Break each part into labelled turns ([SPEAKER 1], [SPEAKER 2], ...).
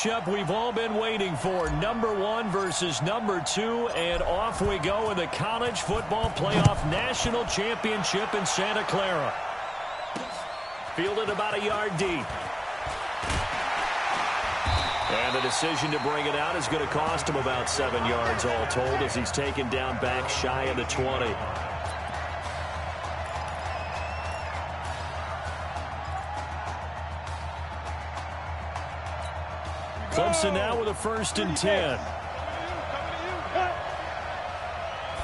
[SPEAKER 1] matchup we've all been waiting for. Number 1 versus number 2, and off we go in the College Football Playoff National Championship in Santa Clara. Fielded about a yard deep. And the decision to bring it out is going to cost him about 7 yards all told as he's taken down back shy of the 20. Clemson now with a 1st and 10.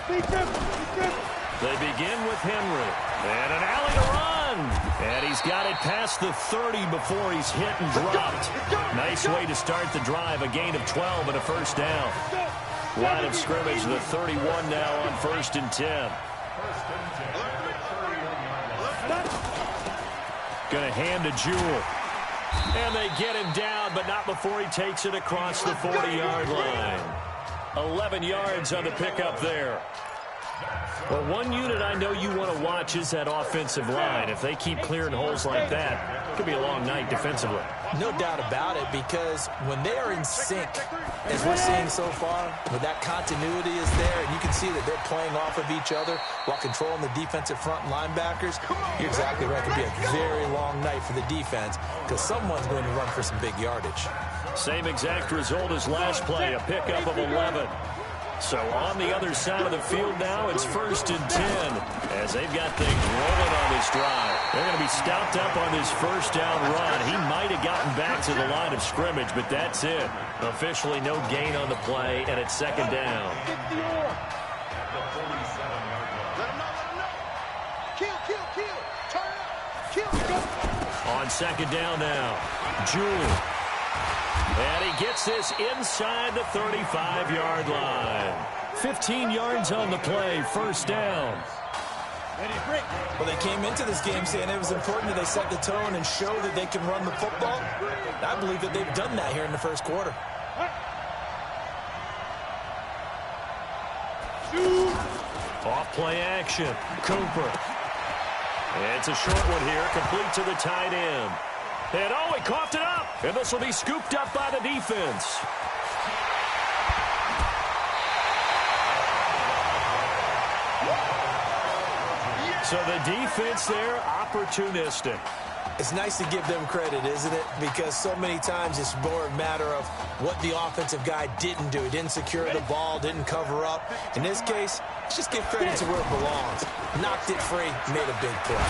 [SPEAKER 1] They begin with Henry. And an alley to run. And he's got it past the 30 before he's hit and dropped. Nice way to start the drive. A gain of 12 and a 1st down. Line of scrimmage, the 31 now on 1st and 10. Going to hand to Jewell. And they get him down, but not before he takes it across the 40-yard line. 11 yards on the pickup there. Well, one unit I know you want to watch is that offensive line. If they keep clearing holes like that, it could be a long night defensively.
[SPEAKER 2] No doubt about it, because when they are in sync, as we're seeing so far, when that continuity is there, and you can see that they're playing off of each other while controlling the defensive front linebackers, you're exactly right. It could be a very long night for the defense because someone's going to run for some big yardage.
[SPEAKER 1] Same exact result as last play, a pickup of 11. So on the other side of the field now, it's 1st and 10 as they've got things rolling on this drive. They're going to be stopped up on this 1st down run. He might have gotten back to the line of scrimmage, but that's it. Officially no gain on the play, and it's 2nd down. On 2nd down now, Jewell. And he gets this inside the 35-yard line. 15 yards on the play, 1st down.
[SPEAKER 2] Well, they came into this game saying it was important that they set the tone and show that they can run the football. I believe that they've done that here in the 1st quarter.
[SPEAKER 1] Off play action, Cooper. It's a short one here, complete to the tight end. And oh, he coughed it up. And this will be scooped up by the defense. So the defense there, opportunistic.
[SPEAKER 2] It's nice to give them credit, isn't it? Because so many times it's more a matter of what the offensive guy didn't do. He didn't secure the ball, didn't cover up. In this case, just give credit to where it belongs. Knocked it free, made a big play.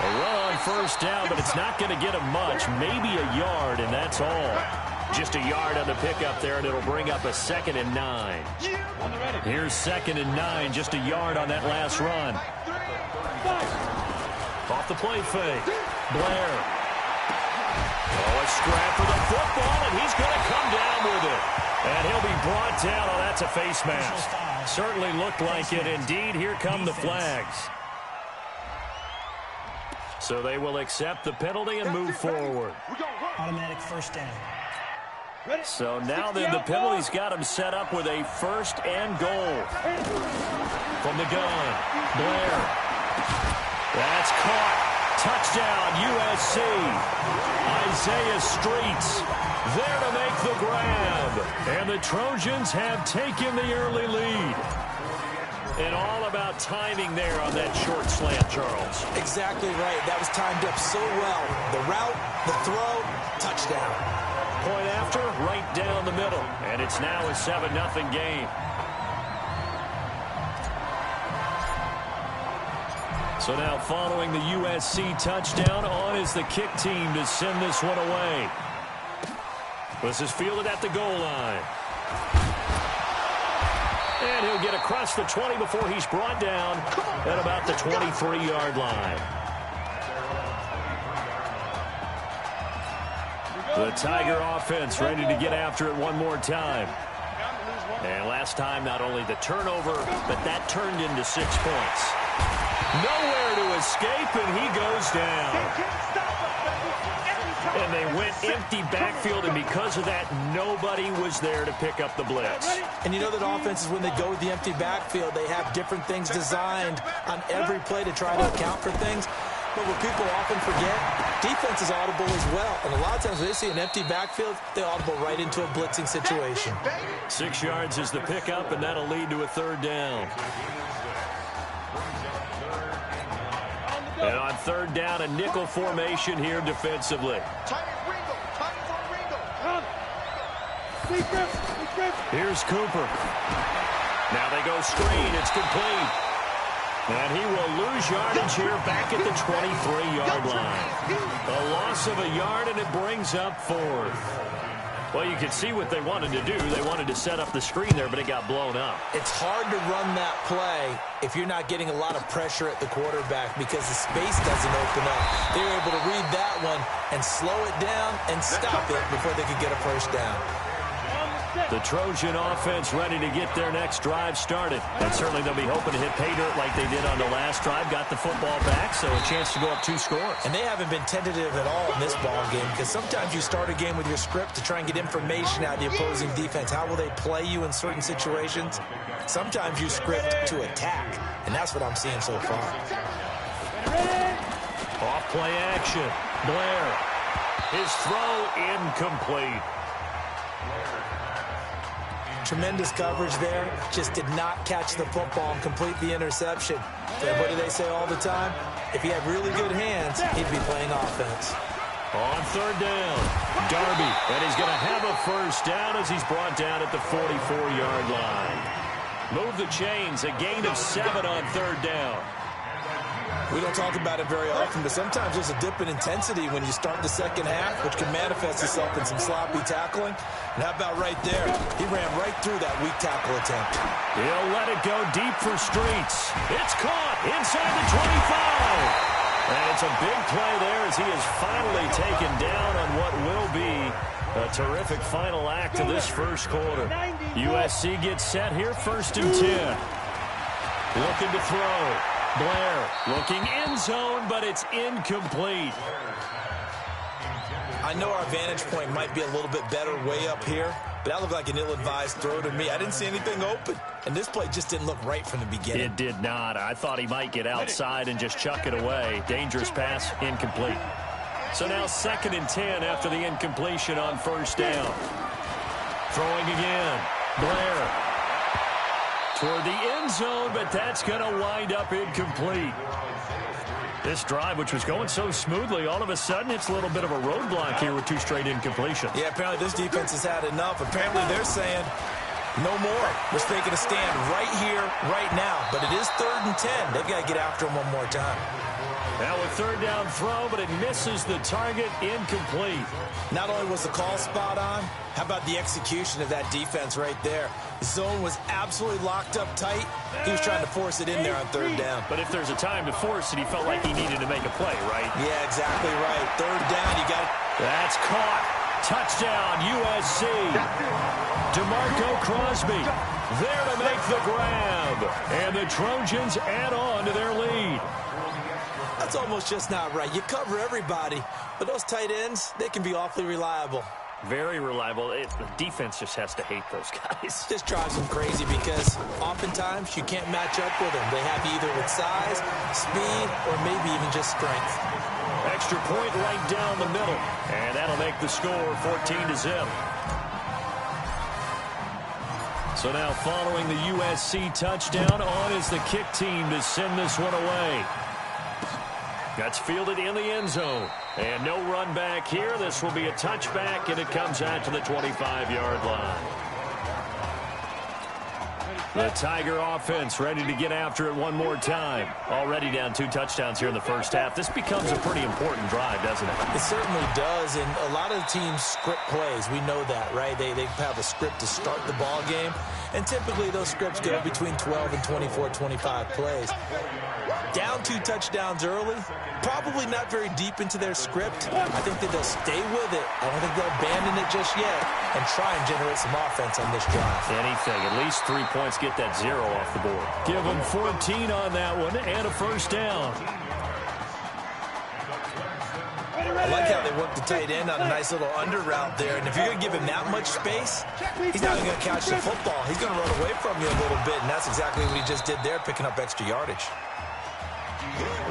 [SPEAKER 1] A run on 1st down, but it's not going to get him much. Maybe a yard, and that's all. Just a yard on the pickup there, and it'll bring up a 2nd and 9. Here's 2nd and 9, just a yard on that last run. Off the play fake. Blair. Oh, a scrap for the football, and he's going to come down with it. And he'll be brought down. Oh, that's a face mask. Certainly looked like it. Indeed, here come the flags. So they will accept the penalty and move forward.
[SPEAKER 3] Automatic 1st down.
[SPEAKER 1] So now then, the penalty's got him set up with a 1st and goal. From the gun, Blair. That's caught. Touchdown, USC. Isaiah Streets there to make the grab. And the Trojans have taken the early lead. And all about timing there on that short slant, Charles.
[SPEAKER 2] Exactly right. That was timed up so well. The route, the throw, touchdown.
[SPEAKER 1] Point after, right down the middle. And it's now a 7-0 game. So now following the USC touchdown, on is the kick team to send this one away. This is fielded at the goal line. And he'll get across the 20 before he's brought down at about the 23-yard line. The Tiger offense ready to get after it one more time. And last time, not only the turnover, but that turned into 6 points. Nowhere to escape, and he goes down. And they went empty backfield, and because of that, nobody was there to pick up the blitz.
[SPEAKER 2] And you know that offenses, when they go with the empty backfield, they have different things designed on every play to try to account for things. But what people often forget, defense is audible as well. And a lot of times when they see an empty backfield, they audible right into a blitzing situation.
[SPEAKER 1] 6 yards is the pickup, and that'll lead to a third down. And on third down, a nickel formation here defensively. Here's Cooper. Now they go screen. It's complete. And he will lose yardage here back at the 23-yard line. A loss of a yard, and it brings up fourth. Well, you can see what they wanted to do. They wanted to set up the screen there, but it got blown up.
[SPEAKER 2] It's hard to run that play if you're not getting a lot of pressure at the quarterback because the space doesn't open up. They were able to read that one and slow it down and stop it before they could get a first down.
[SPEAKER 1] The Trojan offense ready to get their next drive started. And certainly they'll be hoping to hit pay dirt like they did on the last drive. Got the football back, so a chance to go up 2 scores.
[SPEAKER 2] And they haven't been tentative at all in this ball game because sometimes you start a game with your script to try and get information out of the opposing defense. How will they play you in certain situations? Sometimes you script to attack, and that's what I'm seeing so far.
[SPEAKER 1] Off play action. Blair. His throw incomplete.
[SPEAKER 2] Tremendous coverage there. Just did not catch the football and complete the interception. And what do they say all the time? If he had really good hands, he'd be playing offense.
[SPEAKER 1] On third down, Darby. And he's going to have a first down as he's brought down at the 44-yard line. Move the chains. A gain of 7 on third down.
[SPEAKER 2] We don't talk about it very often, but sometimes there's a dip in intensity when you start the second half, which can manifest itself in some sloppy tackling. And how about right there? He ran right through that weak tackle attempt.
[SPEAKER 1] He'll let it go deep for Streets. It's caught inside the 25. And it's a big play there as he is finally taken down on what will be a terrific final act of this first quarter. USC gets set here, 1st and 10. Looking to throw. Blair looking end zone, but it's incomplete.
[SPEAKER 2] I know our vantage point might be a little bit better way up here, but that looked like an ill-advised throw to me. I didn't see anything open, and this play just didn't look right from the beginning.
[SPEAKER 1] It did not. I thought he might get outside and just chuck it away. Dangerous pass, incomplete. So now 2nd and 10 after the incompletion on first down. Throwing again. Blair. Toward the end zone, but that's going to wind up incomplete. This drive, which was going so smoothly, all of a sudden it's a little bit of a roadblock here with 2 straight incompletions.
[SPEAKER 2] Yeah, apparently this defense has had enough. Apparently they're saying no more. We're taking a stand right here, right now. But it is 3rd and 10. They've got to get after him one more time.
[SPEAKER 1] Now a third down throw, but it misses the target, incomplete.
[SPEAKER 2] Not only was the call spot on, how about the execution of that defense right there? The zone was absolutely locked up tight. He was trying to force it in there on third down.
[SPEAKER 1] But if there's a time to force it, he felt like he needed to make a play, right?
[SPEAKER 2] Yeah, exactly right. Third down, you got it.
[SPEAKER 1] That's caught. Touchdown, USC. DeMarco Crosby there to make the grab. And the Trojans add on to their lead.
[SPEAKER 2] That's almost just not right. You cover everybody, but those tight ends, they can be awfully reliable.
[SPEAKER 1] Very reliable. The defense just has to hate those guys.
[SPEAKER 2] This drives them crazy because oftentimes you can't match up with them. They have you either with size, speed, or maybe even just strength.
[SPEAKER 1] Extra point right down the middle. And that'll make the score 14-0. So now following the USC touchdown, on is the kick team to send this one away. That's fielded in the end zone. And no run back here. This will be a touchback, and it comes out to the 25-yard line. The Tiger offense ready to get after it one more time. Already down 2 touchdowns here in the first half. This becomes a pretty important drive, doesn't it?
[SPEAKER 2] It certainly does, and a lot of the teams script plays. We know that, right? They have a script to start the ball game, and typically those scripts go between 12 and 24, 25 plays. Down 2 touchdowns early, probably not very deep into their script. I think that they'll stay with it. I don't think they'll abandon it just yet and try and generate some offense on this drive.
[SPEAKER 1] Anything, at least 3 points, get that 0 off the board. Give them 14 on that one and a first down.
[SPEAKER 2] I like how they work the tight end on a nice little under route there. And if you're going to give him that much space, he's not going to catch the football. He's going to run away from you a little bit, and that's exactly what he just did there, picking up extra yardage.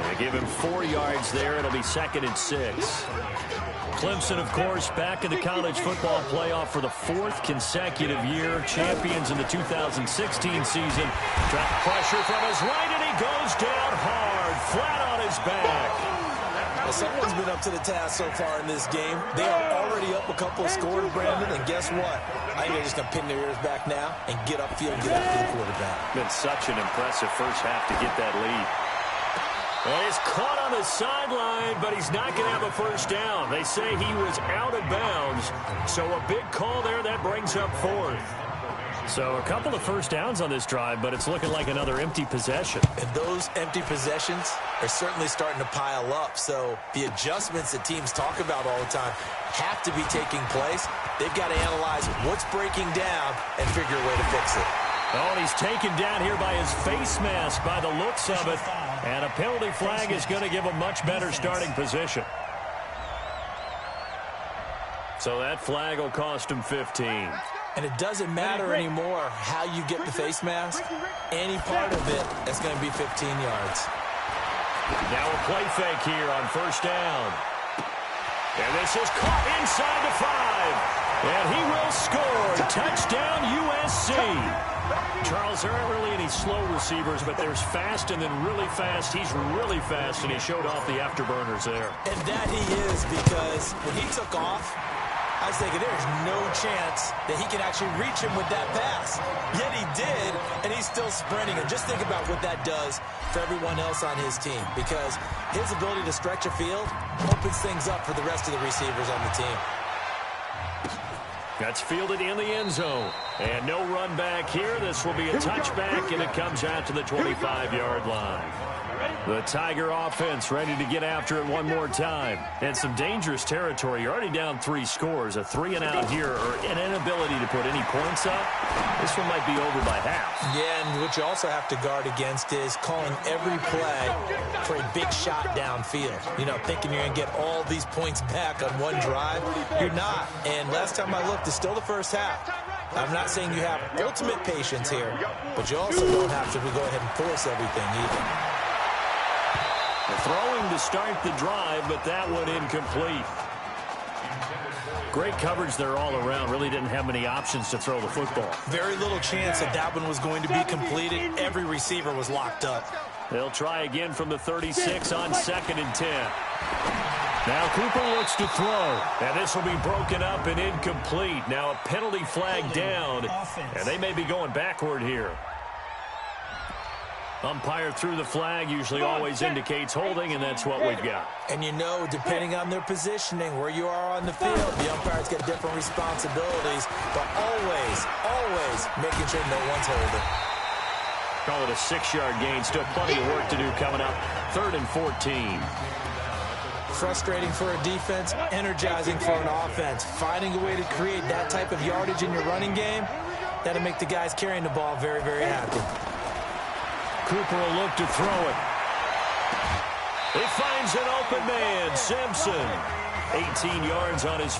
[SPEAKER 1] They give him 4 yards there. It'll be 2nd and 6. Clemson, of course, back in the college football playoff for the 4th consecutive year. Champions in the 2016 season. Trap pressure from his right, and he goes down hard, flat on his back.
[SPEAKER 2] Well, someone's been up to the task so far in this game. They are already up a couple of scores, Brandon, and guess what? I think they're just going to pin their ears back now and get upfield and get after the quarterback.
[SPEAKER 1] Been such an impressive first half to get that lead. And he's caught on the sideline, but he's not going to have a first down. They say he was out of bounds, so a big call there that brings up 4th. So a couple of first downs on this drive, but it's looking like another empty possession.
[SPEAKER 2] And those empty possessions are certainly starting to pile up. So the adjustments that teams talk about all the time have to be taking place. They've got to analyze what's breaking down and figure a way to fix it.
[SPEAKER 1] Oh, and he's taken down here by his face mask by the looks of it. And a penalty flag is going to give a much better starting position. So that flag will cost him 15.
[SPEAKER 2] And it doesn't matter anymore how you get the face mask. Any part of it is going to be 15 yards.
[SPEAKER 1] Now a play fake here on first down. And this is caught inside the 5. And he will score. Touchdown USC. Charles, there aren't really any slow receivers, but there's fast and then really fast. He's really fast, and he showed off the afterburners there.
[SPEAKER 2] And that he is, because when he took off, I was thinking there's no chance that he can actually reach him with that pass. Yet he did, and he's still sprinting. And just think about what that does for everyone else on his team, because his ability to stretch a field opens things up for the rest of the receivers on the team.
[SPEAKER 1] That's fielded in the end zone. And no run back here. This will be a touchback, and it comes out to the 25-yard line. The Tiger offense ready to get after it one more time. And some dangerous territory. You're already down 3 scores. A 3-and-out here, or an inability to put any points up. This one might be over by half.
[SPEAKER 2] Yeah, and what you also have to guard against is calling every play for a big shot downfield. You know, thinking you're going to get all these points back on one drive. You're not. And last time I looked, it's still the first half. I'm not saying you have ultimate patience here, but you also don't have to go ahead and force everything either.
[SPEAKER 1] Throwing to start the drive, but that one incomplete. Great coverage there all around. Really didn't have many options to throw the football.
[SPEAKER 2] Very little chance that that one was going to be completed. Every receiver was locked up.
[SPEAKER 1] They'll try again from the 36 on 2nd and 10. Now Cooper looks to throw, and this will be broken up and incomplete. Now a penalty flag down, and they may be going backward here. Umpire threw the flag, usually always indicates holding, and that's what we've got.
[SPEAKER 2] And you know, depending on their positioning, where you are on the field, the umpire's got different responsibilities, but always making sure no one's holding.
[SPEAKER 1] Call it a 6-yard gain. Still plenty of work to do coming up. 3rd and 14.
[SPEAKER 2] Frustrating for a defense, energizing for an offense. Finding a way to create that type of yardage in your running game, that'll make the guys carrying the ball very, very happy.
[SPEAKER 1] Cooper will look to throw it. He finds an open man, Simpson. 18 yards on his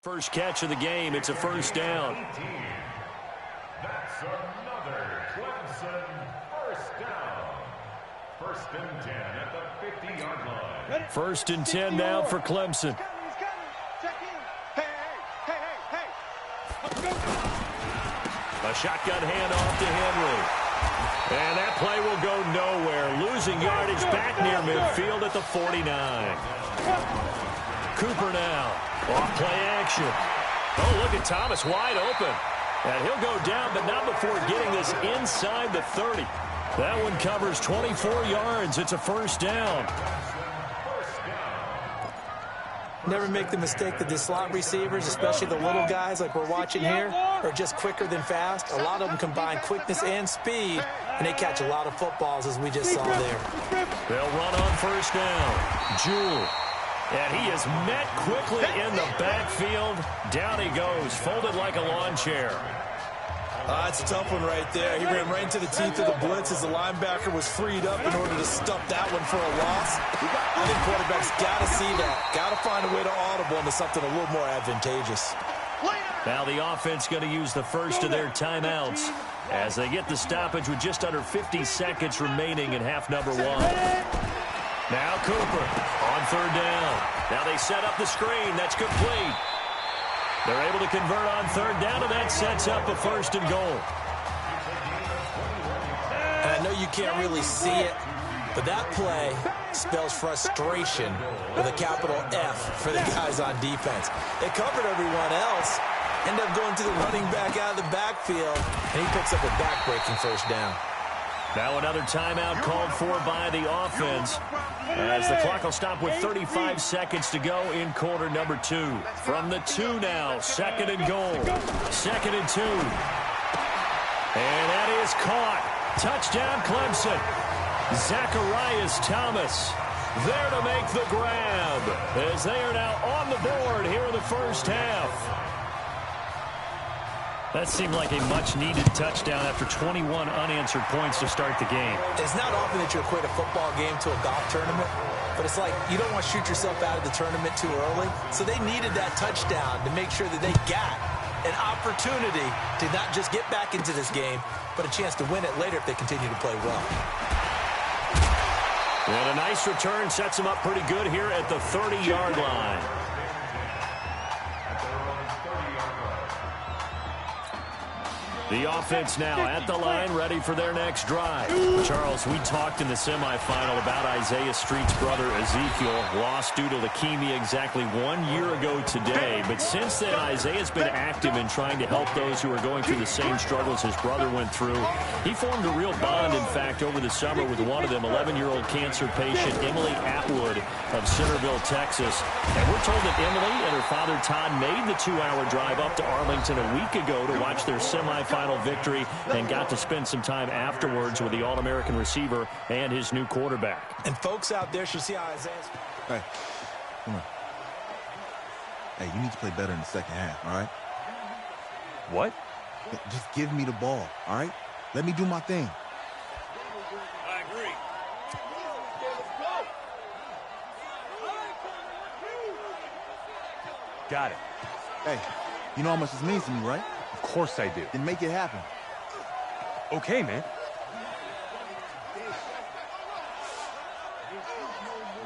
[SPEAKER 1] First catch of the game. It's a first down.
[SPEAKER 4] That's another Clemson first down. First and 10 at the 50-yard line.
[SPEAKER 1] First and 10 now for Clemson. A shotgun handoff to Henry. And that play will go nowhere. Losing yardage back near midfield at the 49. Cooper now. Off play action. Oh, look at Thomas wide open. And he'll go down, but not before getting this inside the 30. That one covers 24 yards. It's a first down.
[SPEAKER 2] Never make the mistake that the slot receivers, especially the little guys like we're watching here, are just quicker than fast. A lot of them combine quickness and speed, and they catch a lot of footballs, as we just saw there.
[SPEAKER 1] They'll run on first down. Jewell. And he is met quickly in the backfield. Down he goes, folded like a lawn chair.
[SPEAKER 2] That's a tough one right there. He ran right into the teeth of the blitz as the linebacker was freed up in order to stuff that one for a loss. I think quarterbacks got to see that. Got to find a way to audible into something a little more advantageous.
[SPEAKER 1] Now the offense going to use the first of their timeouts as they get the stoppage with just under 50 seconds remaining in half number one. Now Cooper on third down. Now they set up the screen. That's complete. They're able to convert on third down, and that sets up a first and goal.
[SPEAKER 2] And I know you can't really see it, but that play spells frustration with a capital F for the guys on defense. They covered everyone else, end up going to the running back out of the backfield, and he picks up a back-breaking first down.
[SPEAKER 1] Now another timeout called for by the offense as the clock will stop with 35 seconds to go in quarter number 2. From the 2 now, second and goal. Second and 2. And that is caught. Touchdown Clemson. Zacharias Thomas there to make the grab as they are now on the board here in the first half. That seemed like a much-needed touchdown after 21 unanswered points to start the game.
[SPEAKER 2] It's not often that you equate a football game to a golf tournament, but it's like you don't want to shoot yourself out of the tournament too early. So they needed that touchdown to make sure that they got an opportunity to not just get back into this game, but a chance to win it later if they continue to play well.
[SPEAKER 1] And a nice return sets them up pretty good here at the 30-yard line. The offense now at the line, ready for their next drive. Charles, we talked in the semifinal about Isaiah Street's brother Ezekiel, lost due to leukemia exactly 1 year ago today. But since then, Isaiah's been active in trying to help those who are going through the same struggles his brother went through. He formed a real bond, in fact, over the summer with one of them, 11-year-old cancer patient Emily Atwood of Centerville, Texas. And we're told that Emily and her father Todd made the 2-hour drive up to Arlington a week ago to watch their semifinal victory and got to spend some time afterwards with the All-American receiver and his new quarterback.
[SPEAKER 2] And folks out there should see how Isaiah's...
[SPEAKER 5] Hey, come on. Hey, you need to play better in the second half, all right?
[SPEAKER 6] What?
[SPEAKER 5] Just give me the ball, all right? Let me do my thing.
[SPEAKER 1] I agree.
[SPEAKER 6] Got it.
[SPEAKER 5] Hey, you know how much this means to me, right?
[SPEAKER 6] Of course I do.
[SPEAKER 5] Then make it happen.
[SPEAKER 6] Okay, man.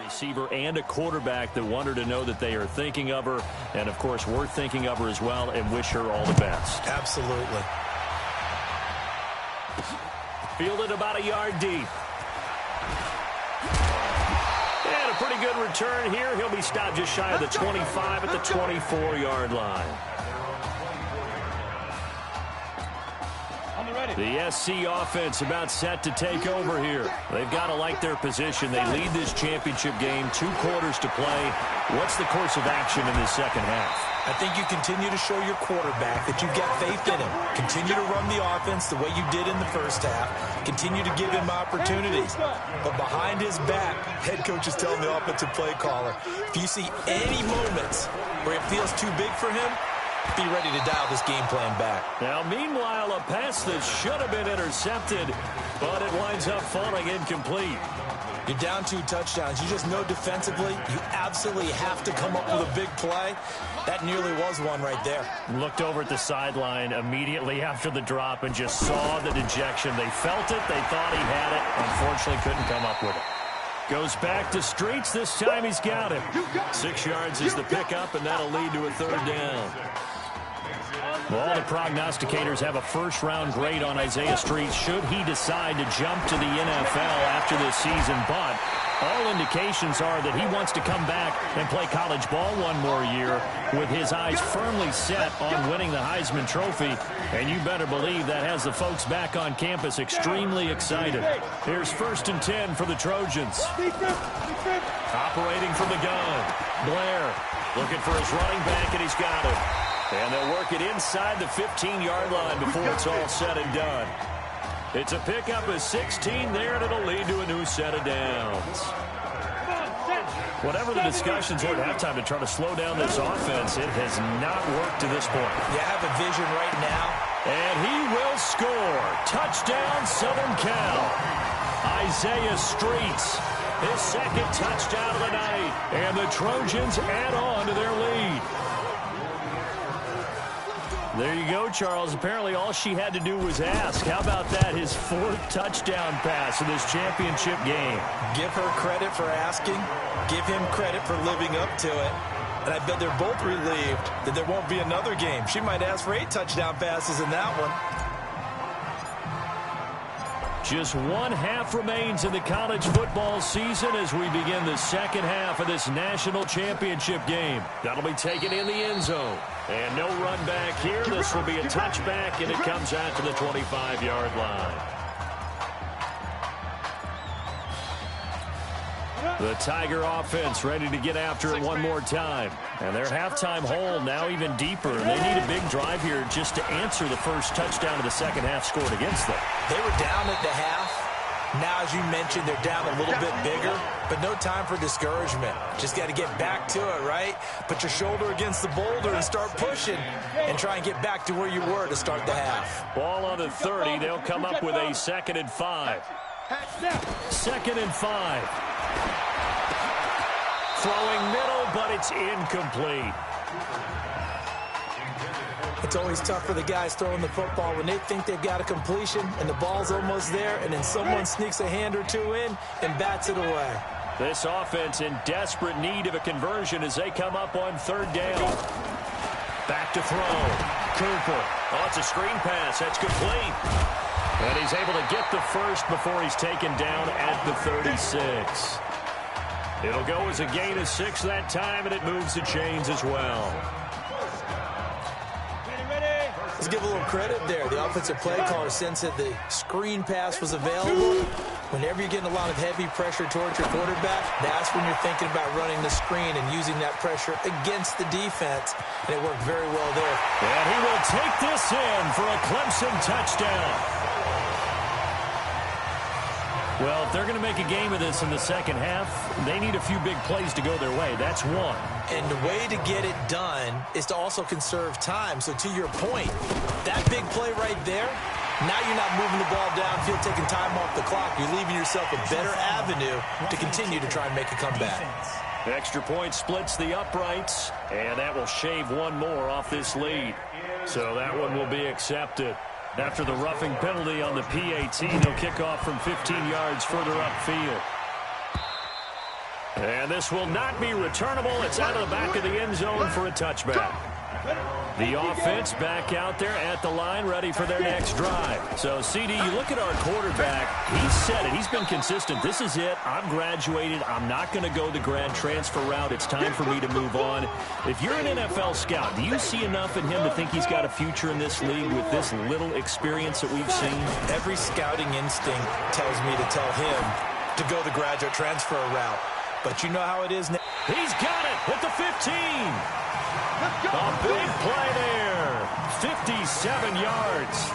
[SPEAKER 1] Receiver and a quarterback that want her to know that they are thinking of her, and of course we're thinking of her as well and wish her all the best.
[SPEAKER 2] Absolutely.
[SPEAKER 1] Fielded about a yard deep. And a pretty good return here. He'll be stopped just shy of the 25 at the 24-yard line. The SC offense about set to take over here. They've got to like their position. They lead this championship game, 2 quarters to play. What's the course of action in this second half?
[SPEAKER 2] I think you continue to show your quarterback that you've got faith in him. Continue to run the offense the way you did in the first half. Continue to give him opportunities. But behind his back, head coach is telling the offensive play caller, if you see any moments where it feels too big for him, be ready to dial this game plan back.
[SPEAKER 1] Now, meanwhile, a pass that should have been intercepted, but it winds up falling incomplete.
[SPEAKER 2] You're down 2 touchdowns. You just know defensively you absolutely have to come up with a big play. That nearly was one right there.
[SPEAKER 1] Looked over at the sideline immediately after the drop and just saw the dejection. They felt it. They thought he had it. Unfortunately, couldn't come up with it. Goes back to Streets. This time he's got him. 6 yards is the pickup, and that'll lead to a 3rd down. Well, all the prognosticators have a first-round grade on Isaiah Streets should he decide to jump to the NFL after this season. But all indications are that he wants to come back and play college ball one more year with his eyes firmly set on winning the Heisman Trophy. And you better believe that has the folks back on campus extremely excited. Here's 1st and 10 for the Trojans. Operating from the gun. Blair looking for his running back, and he's got him. And they'll work it inside the 15-yard line before it's all said and done. It's a pickup of 16 there, and it'll lead to a new set of downs. Whatever the discussions were at halftime to try to slow down this offense, it has not worked to this point.
[SPEAKER 2] You have a vision right now.
[SPEAKER 1] And he will score. Touchdown, Southern Cal. Isaiah Streets, his 2nd touchdown of the night. And the Trojans add on to their lead. There you go, Charles. Apparently all she had to do was ask. How about that? His 4th touchdown pass in this championship game.
[SPEAKER 2] Give her credit for asking. Give him credit for living up to it. And I bet they're both relieved that there won't be another game. She might ask for 8 touchdown passes in that one.
[SPEAKER 1] Just 1/2 remains in the college football season as we begin the 2nd half of this national championship game. That'll be taken in the end zone. And no run back here. This will be a touchback, and it comes out to the 25-yard line. The Tiger offense ready to get after it one more time. And their halftime hole now even deeper. And they need a big drive here just to answer the first touchdown of the 2nd half scored against them.
[SPEAKER 2] They were down at the half. Now, as you mentioned, they're down a little bit bigger, but no time for discouragement. Just got to get back to it, right? Put your shoulder against the boulder and start pushing and try and get back to where you were to start the half.
[SPEAKER 1] Ball on the 30. They'll come up with a 2nd and 5. 2nd and 5. Throwing middle, but it's incomplete.
[SPEAKER 2] It's always tough for the guys throwing the football when they think they've got a completion and the ball's almost there, and then someone sneaks a hand or two in and bats it away.
[SPEAKER 1] This offense in desperate need of a conversion as they come up on 3rd down. Back to throw. Cooper. Oh, it's a screen pass. That's complete. And he's able to get the first before he's taken down at the 36. It'll go as a gain of 6 that time, and it moves the chains as well.
[SPEAKER 2] Let's give a little credit there. The offensive play caller sensed that the screen pass was available. Whenever you're getting a lot of heavy pressure towards your quarterback, that's when you're thinking about running the screen and using that pressure against the defense. And it worked very well there.
[SPEAKER 1] And he will take this in for a Clemson touchdown. Well, if they're going to make a game of this in the 2nd half, they need a few big plays to go their way. That's one.
[SPEAKER 2] And the way to get it done is to also conserve time. So to your point, that big play right there, now you're not moving the ball downfield, taking time off the clock. You're leaving yourself a better avenue to continue to try and make a comeback.
[SPEAKER 1] Extra point splits the uprights, and that will shave one more off this lead. So that one will be accepted. After the roughing penalty on the PAT, they'll kick off from 15 yards further upfield. And this will not be returnable. It's out of the back of the end zone for a touchback. The offense back out there at the line, ready for their next drive. So, CD, you look at our quarterback. He's said it. He's been consistent. This is it. I'm graduated. I'm not going to go the grad transfer route. It's time for me to move on. If you're an NFL scout, do you see enough in him to think he's got a future in this league with this little experience that we've seen?
[SPEAKER 2] Every scouting instinct tells me to tell him to go the graduate transfer route. But you know how it is now.
[SPEAKER 1] He's got it at the 15. A big play there. 57 yards.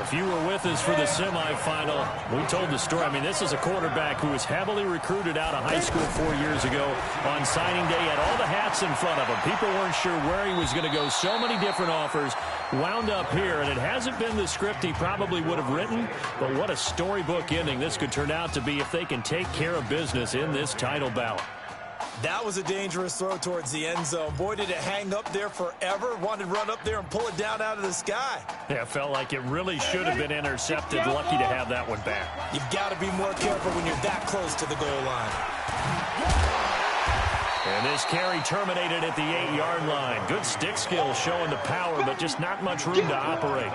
[SPEAKER 1] If you were with us for the semifinal, we told the story. I mean, this is a quarterback who was heavily recruited out of high school 4 years ago. On signing day, had all the hats in front of him. People weren't sure where he was going to go. So many different offers. Wound up here, and it hasn't been the script he probably would have written, but what a storybook ending this could turn out to be if they can take care of business in this title bout.
[SPEAKER 2] That was a dangerous throw towards the end zone. Boy, did it hang up there forever. Wanted to run up there and pull it down out of the sky.
[SPEAKER 1] Yeah, it felt like it really should have been intercepted. Lucky to have that one back.
[SPEAKER 2] You've got to be more careful when you're that close to the goal line.
[SPEAKER 1] And this carry terminated at the 8-yard line. Good stick skills showing the power, but just not much room to operate.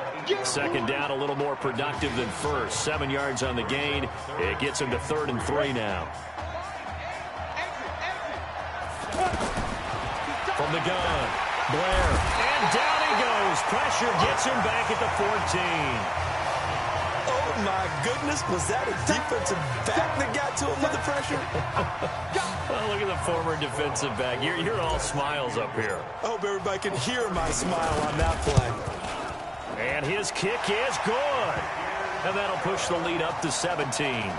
[SPEAKER 1] Second down, a little more productive than first. 7 yards on the gain. It gets him to 3rd and 3 now. From the gun, Blair, and down he goes. Pressure gets him back at the 14.
[SPEAKER 2] Oh, my goodness. Was that a defensive back that got to him with the pressure?
[SPEAKER 1] Well, look at the former defensive back. You're all smiles up here.
[SPEAKER 2] I hope everybody can hear my smile on that play.
[SPEAKER 1] And his kick is good. And that'll push the lead up to 17.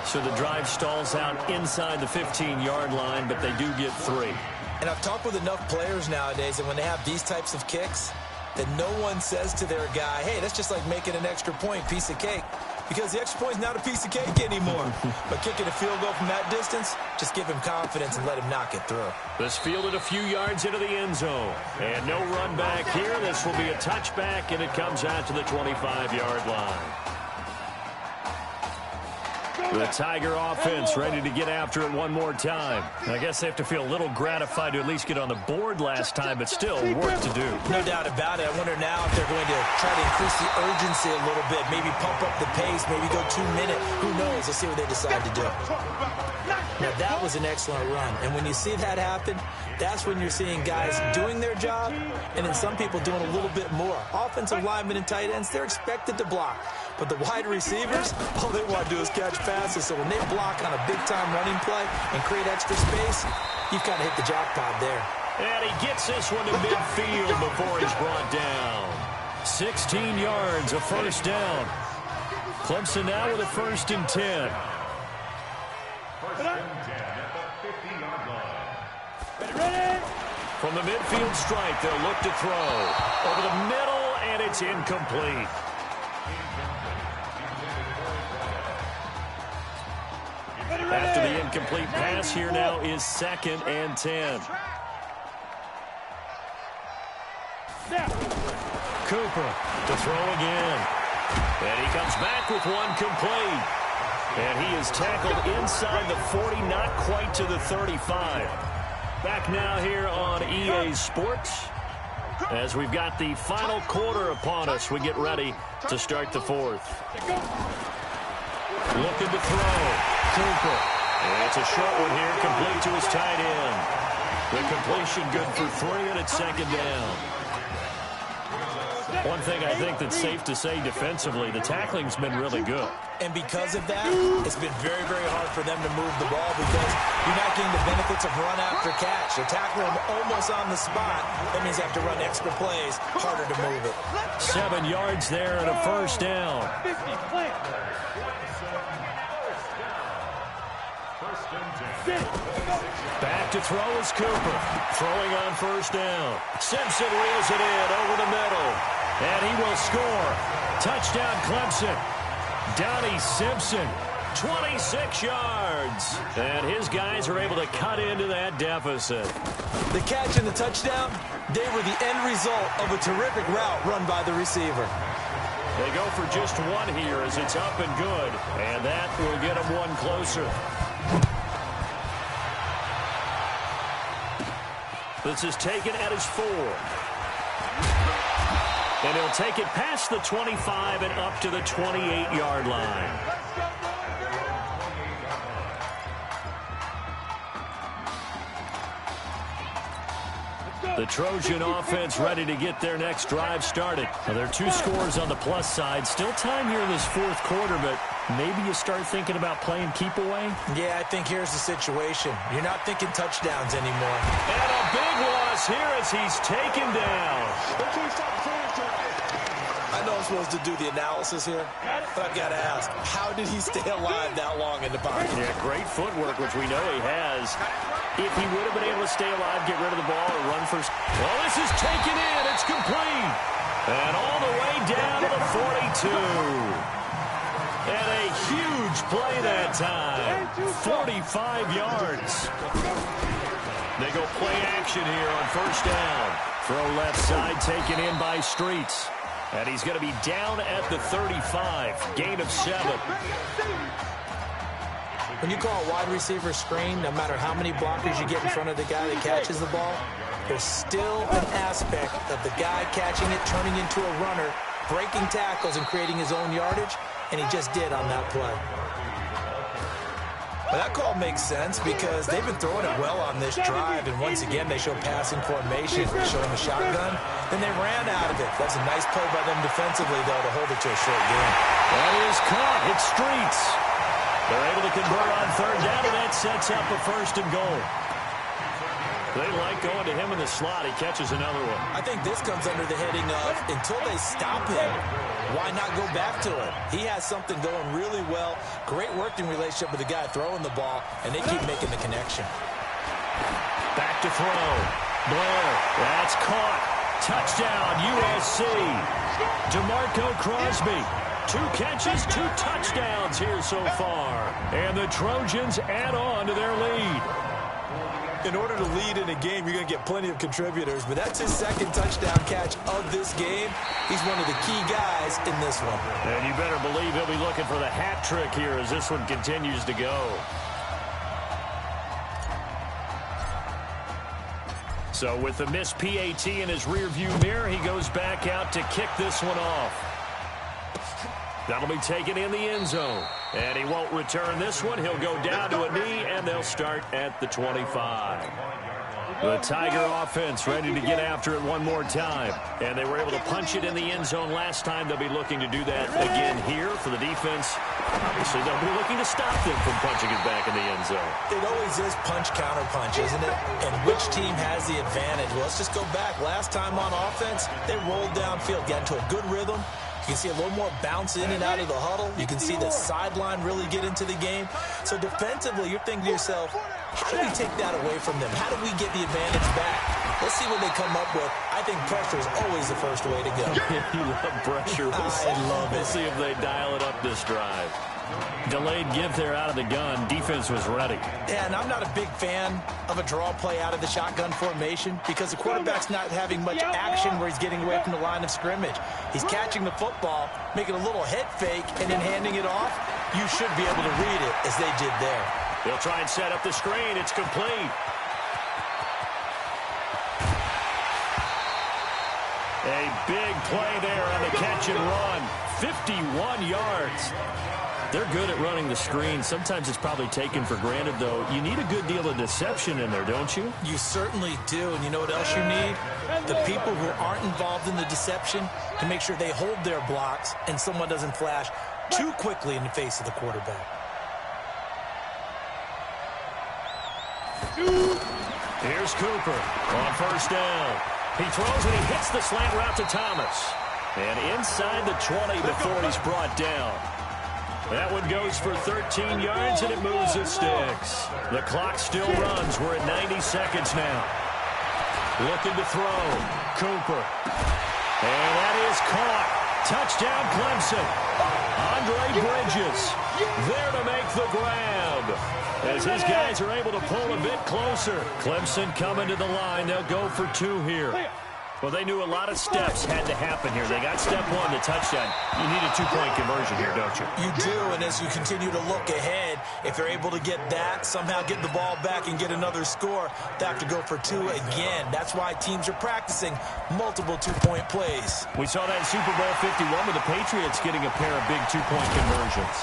[SPEAKER 1] So the drive stalls out inside the 15-yard line, but they do get 3.
[SPEAKER 2] And I've talked with enough players nowadays, and when they have these types of kicks, that no one says to their guy, hey, that's just like making an extra point, piece of cake. Because the extra point is not a piece of cake anymore. But kicking a field goal from that distance, just give him confidence and let him knock it through.
[SPEAKER 1] This fielded a few yards into the end zone. And no run back here. This will be a touchback, and it comes out to the 25-yard line. The Tiger offense ready to get after it one more time. I guess they have to feel a little gratified to at least get on the board last time, but still work to do.
[SPEAKER 2] No doubt about it. I wonder now if they're going to try to increase the urgency a little bit, maybe pump up the pace, maybe go 2-minute. Who knows? Let's see what they decide to do. Now, that was an excellent run. And when you see that happen, that's when you're seeing guys doing their job and then some people doing a little bit more. Offensive linemen and tight ends, they're expected to block. But the wide receivers, all they want to do is catch passes. So when they block on a big-time running play and create extra space, you've kind of hit the jackpot there.
[SPEAKER 1] And he gets this one to midfield before he's brought down. 16 yards, a first down. Clemson now with a 1st and 10.
[SPEAKER 4] 1st and 10 at the 50-yard line. Ready?
[SPEAKER 1] From the midfield stripe, they'll look to throw. Over the middle, and it's incomplete. After the incomplete pass, here now is 2nd and 10. Cooper to throw again. And he comes back with one complete. And he is tackled inside the 40, not quite to the 35. Back now here on EA Sports. As we've got the final quarter upon us, we get ready to start the 4th. Looking to throw. Cooper. And it's a short one here, complete to his tight end. The completion good for 3, and it's 2nd down. One thing I think that's safe to say defensively, the tackling's been really good.
[SPEAKER 2] And because of that, it's been very, very hard for them to move the ball because you're not getting the benefits of run after catch. They're tackling them almost on the spot. That means they have to run extra plays, harder to move it.
[SPEAKER 1] 7 yards there and a first down. Back to throw is Cooper. Throwing on first down. Simpson reels it in over the middle. And he will score. Touchdown Clemson. Donnie Simpson, 26 yards. And his guys are able to cut into that deficit.
[SPEAKER 2] The catch and the touchdown, they were the end result of a terrific route run by the receiver.
[SPEAKER 1] They go for just one here as it's up and good. And that will get them one closer. This is taken at his 4. And he'll take it past the 25 and up to the 28-yard line. The Trojan offense ready to get their next drive started. Now, there are 2 scores on the plus side. Still time here in this 4th quarter, but maybe you start thinking about playing keep away?
[SPEAKER 2] Yeah, I think here's the situation. You're not thinking touchdowns anymore.
[SPEAKER 1] And a big loss here as he's taken down.
[SPEAKER 2] I know I'm supposed to do the analysis here, but I've got to ask, how did he stay alive that long in the pocket?
[SPEAKER 1] Yeah, great footwork, which we know he has. If he would have been able to stay alive, get rid of the ball, or run for... Well, this is taken in. It's complete. And all the way down to the 42. And a huge play that time. 45 yards. They go play action here on first down. Throw left side taken in by Streets. And he's going to be down at the 35. Gain of 7.
[SPEAKER 2] When you call a wide receiver screen, no matter how many blockers you get in front of the guy that catches the ball, there's still an aspect of the guy catching it, turning into a runner, breaking tackles and creating his own yardage, and he just did on that play. Well, that call makes sense because they've been throwing it well on this drive, and once again they show passing formation, showing the shotgun. Then they ran out of it. That's a nice play by them defensively, though, to hold it to a short game.
[SPEAKER 1] That is caught. It's Streets. They're able to convert on third down, and that sets up a first and goal. They like going to him in the slot. He catches another one.
[SPEAKER 2] I think this comes under the heading of, until they stop him, why not go back to it? He has something going really well. Great working relationship with the guy throwing the ball, and they keep making the connection.
[SPEAKER 1] Back to throw. Blair. That's caught. Touchdown, USC. DeMarco Crosby. 2 catches, 2 touchdowns here so far. And the Trojans add on to their lead.
[SPEAKER 2] In order to lead in a game, you're going to get plenty of contributors, but that's his second touchdown catch of this game. He's one of the key guys in this one.
[SPEAKER 1] And you better believe he'll be looking for the hat trick here as this one continues to go. So with the missed PAT in his rearview mirror, he goes back out to kick this one off. That'll be taken in the end zone. And he won't return this one. He'll go down to a knee, and they'll start at the 25. The Tiger offense ready to get after it one more time. And they were able to punch it in the end zone last time. They'll be looking to do that again here for the defense. Obviously, they'll be looking to stop them from punching it back in the end zone.
[SPEAKER 2] It always is punch-counter-punch, isn't it? And which team has the advantage? Well, let's just go back. Last time on offense, they rolled downfield, got into a good rhythm. You can see a little more bounce in and out of the huddle. You can see the sideline really get into the game. So defensively, you're thinking to yourself, how do we take that away from them? How do we get the advantage back? Let's see what they come up with. I think pressure is always the first way to go.
[SPEAKER 1] You love pressure.
[SPEAKER 2] I love it.
[SPEAKER 1] We'll see if they dial it up this drive. Delayed give there out of the gun. Defense was ready.
[SPEAKER 2] Yeah, and I'm not a big fan of a draw play out of the shotgun formation because the quarterback's not having much action where he's getting away from the line of scrimmage. He's catching the football, making a little head fake, and then handing it off. You should be able to read it as they did there.
[SPEAKER 1] They'll try and set up the screen. It's complete. A big play there on the catch and run. 51 yards. They're good at running the screen. Sometimes it's probably taken for granted, though. You need a good deal of deception in there, don't you?
[SPEAKER 2] You certainly do. And you know what else you need? The people who aren't involved in the deception to make sure they hold their blocks and someone doesn't flash too quickly in the face of the quarterback.
[SPEAKER 1] Here's Cooper on first down. He throws and he hits the slant route to Thomas. And inside the 20 before he's brought down. That one goes for 13 yards, and it moves the sticks. The clock still runs. We're at 90 seconds now. Looking to throw. Cooper. And that is caught. Touchdown, Clemson. Andre Bridges there to make the grab. As his guys are able to pull a bit closer. Clemson coming to the line. They'll go for 2 here. Well, they knew a lot of steps had to happen here. They got step 1, the touchdown. You need a 2-point conversion here, don't you?
[SPEAKER 2] You do, and as you continue to look ahead, if they're able to get that, somehow get the ball back and get another score, they have to go for 2 again. That's why teams are practicing multiple 2-point plays.
[SPEAKER 1] We saw that in Super Bowl 51 with the Patriots getting a pair of big 2-point conversions.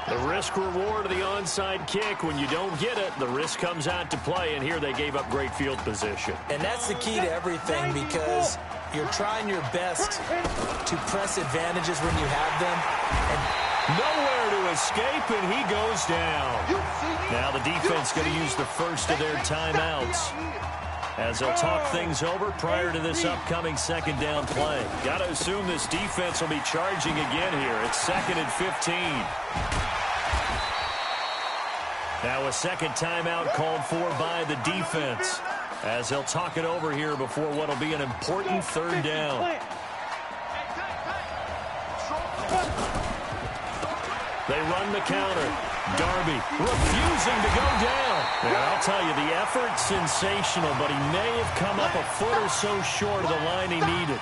[SPEAKER 1] The risk-reward of the onside kick, when you don't get it, the risk comes out to play, and here they gave up great field position.
[SPEAKER 2] And that's the key to everything because you're trying your best to press advantages when you have them.
[SPEAKER 1] And nowhere to escape, and he goes down. Now the defense going to use the first of their timeouts. as they'll talk things over prior to this upcoming second down play. Got to assume this defense will be charging again here. It's 2nd and 15. Now a second timeout called for by the defense, as they'll talk it over here before what will be an important 3rd down. They run the counter. Darby refusing to go down. And I'll tell you, the effort, sensational, but he may have come up a foot or so short of the line he needed.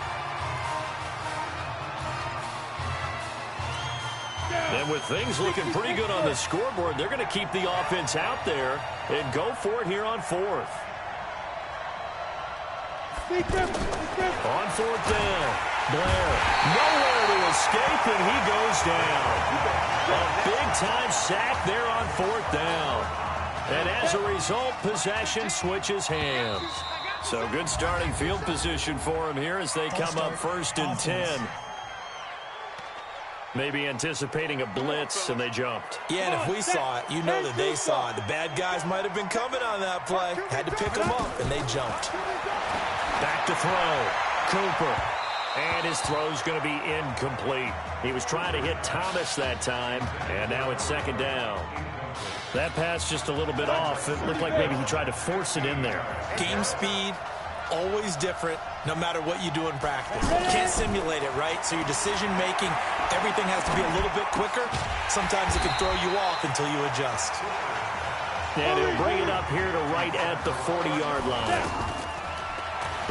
[SPEAKER 1] And with things looking pretty good on the scoreboard, they're going to keep the offense out there and go for it here on 4th. On 4th down, Blair nowhere to escape, and he goes down. A big-time sack there on 4th down. And as a result, possession switches hands. So good starting field position for him here as they come up 1st and 10. Maybe anticipating a blitz, and they jumped.
[SPEAKER 2] Yeah, and if we saw it, you know that they saw it. The bad guys might have been coming on that play. Had to pick them up, and they jumped.
[SPEAKER 1] Back to throw. Cooper. And his throw's going to be incomplete. He was trying to hit Thomas that time, and now it's 2nd down. That pass just a little bit off. It looked like maybe he tried to force it in there.
[SPEAKER 2] Game speed, always different, no matter what you do in practice. You can't simulate it, right? So your decision-making, everything has to be a little bit quicker. Sometimes it can throw you off until you adjust.
[SPEAKER 1] And he'll bring it up here to right at the 40-yard line.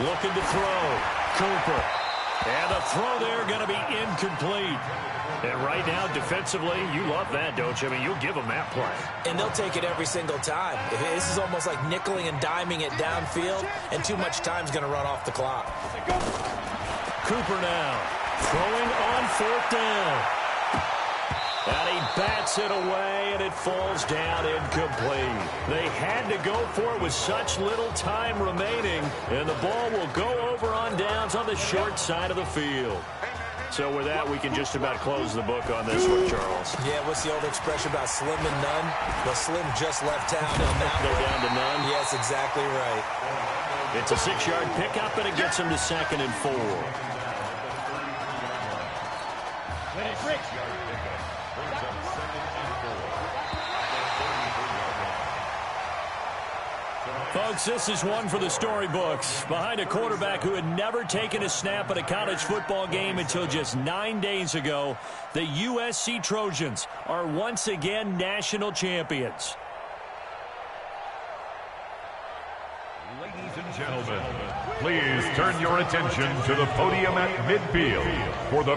[SPEAKER 1] Looking to throw. Cooper. And the throw there going to be incomplete. And right now, defensively, you love that, don't you? I mean, you'll give them that play.
[SPEAKER 2] And they'll take it every single time. This is almost like nickeling and diming it downfield, and too much time's going to run off the clock.
[SPEAKER 1] Cooper now throwing on 4th down. And he bats it away, and it falls down incomplete. They had to go for it with such little time remaining, and the ball will go over on downs on the short side of the field. So with that, we can just about close the book on this one, Charles.
[SPEAKER 2] Yeah, what's the old expression about slim and none? Well, Slim just left town on that one.
[SPEAKER 1] They're down to none?
[SPEAKER 2] Yes, exactly right.
[SPEAKER 1] It's a 6-yard pickup, and it gets him to 2nd and 4. Folks, this is one for the storybooks. Behind a quarterback who had never taken a snap at a college football game until just 9 days ago, the USC Trojans are once again national champions.
[SPEAKER 4] Ladies and gentlemen, please turn your attention to the podium at midfield for the